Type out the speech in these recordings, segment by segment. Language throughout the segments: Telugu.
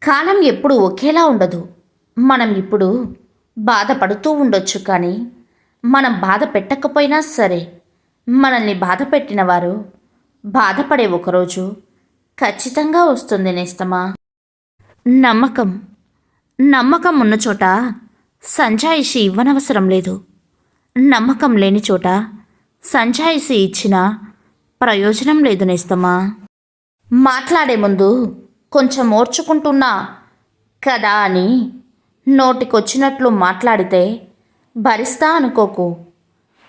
కాలం ఎప్పుడు ఒకేలా ఉండదు. మనం ఇప్పుడు బాధపడుతూ ఉండొచ్చు కానీ, మనం బాధ పెట్టకపోయినా సరే, మనల్ని బాధ పెట్టిన వారు బాధపడే ఒకరోజు ఖచ్చితంగా వస్తుంది నేస్తమా. నమ్మకం నమ్మకం ఉన్న చోట సంజాయిషి ఇవ్వనవసరం లేదు. నమ్మకం లేని చోట సంజాయిషి ఇచ్చినా ప్రయోజనం లేదు నేస్తమా. మాట్లాడే ముందు కొంచెం ఓర్చుకుంటున్నా కదా అని నోటికొచ్చినట్లు మాట్లాడితే భరిస్తా అనుకోకు.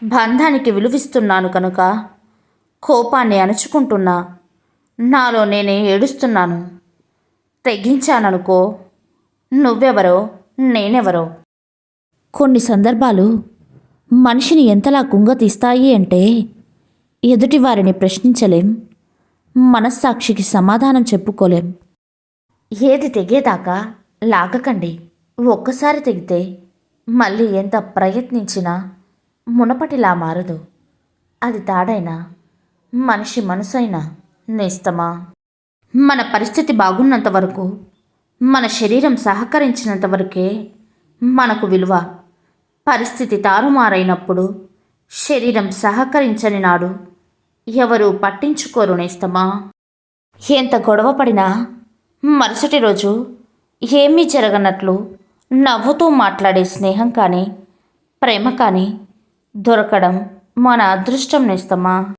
బంధానికి విలువిస్తున్నాను కనుక కోపాన్ని అణుచుకుంటున్నా. నాలో నేనే ఏడుస్తున్నాను. తెగించాననుకో, నువ్వెవరో నేనెవరో. కొన్ని సందర్భాలు మనిషిని ఎంతలా కుంగతీస్తాయి అంటే ఎదుటివారిని ప్రశ్నించలేం, మనస్సాక్షికి సమాధానం చెప్పుకోలేం. ఏది తెగేదాకా లాగకండి. ఒక్కసారి తెగితే మళ్ళీ ఎంత ప్రయత్నించినా మునపటిలా మారదు. అది తాడైనా మనిషి మనసైనా నేస్తమా. మన పరిస్థితి బాగున్నంత వరకు, మన శరీరం సహకరించినంత వరకే మనకు విలువ. పరిస్థితి తారుమారైనప్పుడు, శరీరం సహకరించని నాడు ఎవరూ పట్టించుకోరు నేస్తమా. ఎంత గొడవ పడినా మరుసటి రోజు ఏమీ జరగనట్లు నవ్వుతూ మాట్లాడే స్నేహం కానీ, ప్రేమ కానీ దొరకడం మన అదృష్టం నేస్తమా.